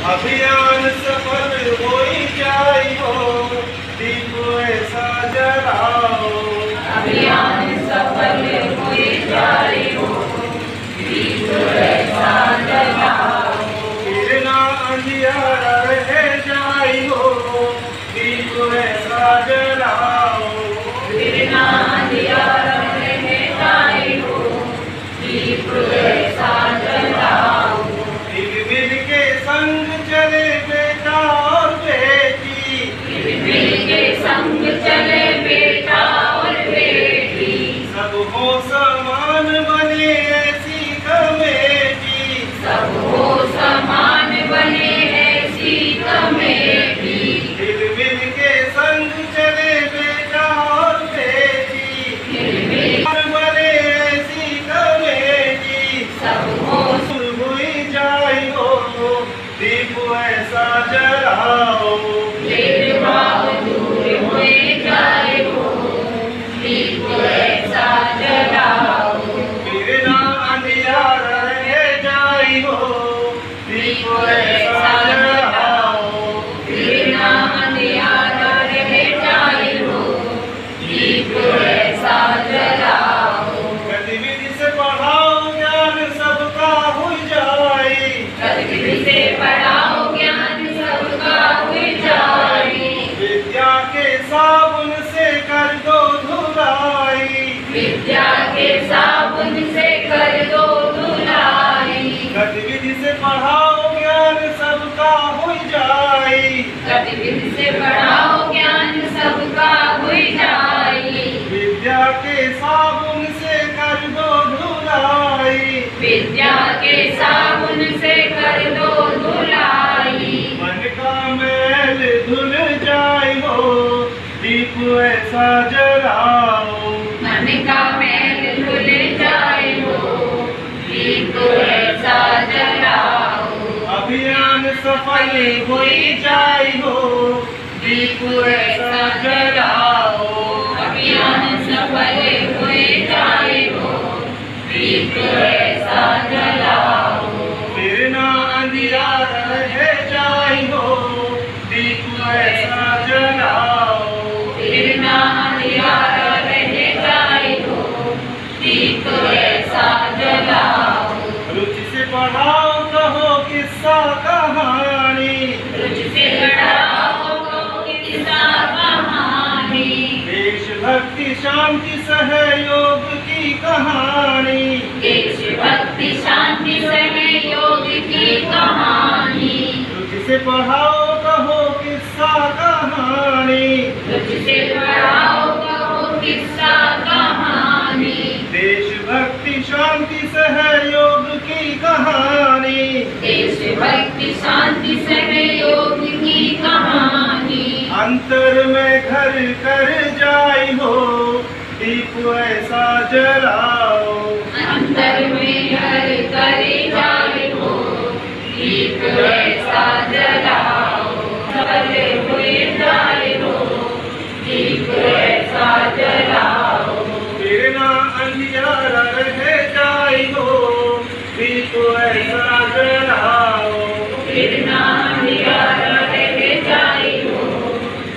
अभियान सफल होई जाई हो, दीप ऐसा जलाओ। अभियान सफल होई जाई हो, दीप ऐसा जलाओ। फिर ना अंधियारा रह जाई हो, दीप ऐसा जलाओ। फिर ना अंधियारा रह जाई हो, दीप ऐसा जलाओ। मिल के संग चले बेटा और बेटी, मिल के संग चले बेटा और बेटी। सब हो समान बने ऐसी कमेटी, सब हो समान बने ऐसी कमेटी। मिल के संग चले बेटा और बेटी, मिल बने ऐसी कमेटी। सब हो हुई जाई हो, दीप ऐसा जलाओ। भेदभाव दूर होए जाए हो, दीप ऐसा जलाओ। फिर ना अंधियारा रह जाई हो, दीप ऐसा जलाओ। फिर ना अंधियारा रह जाए हो, दीप ऐसा जलाओ। गतिविधि से बढ़ाओ ज्ञान सबका हो जाए, गतिविधि से बढ़ाओ ज्ञान सबका हो जाए। विद्या के साबुन से कर दो धुलाई, विद्या के साबुन से कर दो धुलाई। गतिविधि से बढ़ाओ ज्ञान सबका हो जाए, गतिविधि से बढ़ाओ ज्ञान सबका हो जाए। विद्या के साबुन से कर दो धुलाई। विद्या के साबुन से कर दो धुलाई। मन का मैल धुल जाए हो, दीप ऐसा जलाओ। मन का मैल धुल जाए हो, दीप ऐसा जलाओ। अभियान सफल होई जाए हो, दीप ऐसा जलाओ। अभियान सफल हुए जाए हो, दीप ऐसा जलाओ। फिर ना अंधियारा रह जाए हो, दीप ऐसा जलाओ। फिर ना अंधियारा रह जाए हो, दीप ऐसा जलाओ। रुचि से पढ़ाओ कहो किस्सा कहानी, रुचि से बढ़ाओ किस्सा कहानी। देशभक्ति शांति सहयोग की कहानी, देशभक्ति शांति सहयोग की कहानी। रुचि से पढ़ाओ कहो किस्सा कहानी, रुचि से बढ़ाओ कहो किस्सा कहानी। देशभक्ति शांति सहयोग की कहानी। देशभक्ति शांति सहयोग की कहानी। अंतर में घर कर जाई हो, दीप ऐसा जलाओ। अंतर में हर करे जाए हो, दीप ऐसा जलाओ। सफल हुए जाए हो, दीप ऐसा जलाओ। फिर ना अंधियारा रह जाई हो, दीप ऐसा जलाओ। फिर ना अंधियारा रह जाए हो,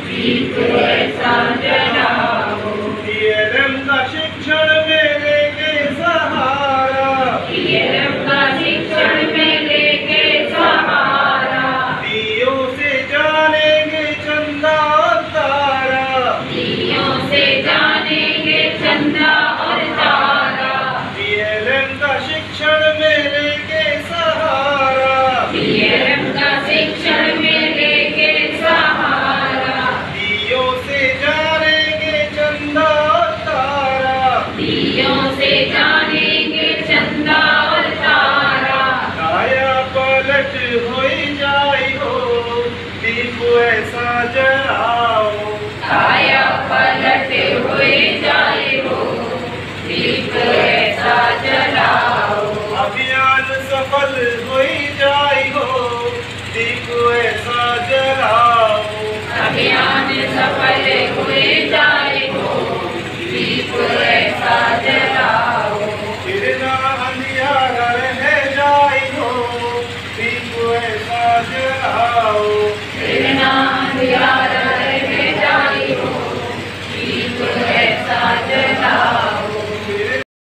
दीप ऐसा जलाओ। TLM का शिक्षण मेले के सहारा, TLM का शिक्षण मेले के सहारा। दियों से जानेंगे चंदा और तारा, दियों से जानेंगे चंदा और तारा। TLM का शिक्षण मेले के सहारा, TLM का शिक्षण मेले के सहारा। दियों से जानेंगे चंदा और तारा, दियों से जानेंगे चंदा और तारा। काया पलट होई जाई हो, दीप ऐसा जलाओ। काया पलट हुए जाए हो, दीप ऐसा जलाओ। अभियान सफल होई जाई हो, दीप ऐसा जलाओ। अभियान सफल हुए जाए हो, दीप ऐसा जलाओ। फिर ना अंधियारा रह जाई हो, दीप ऐसा जलाओ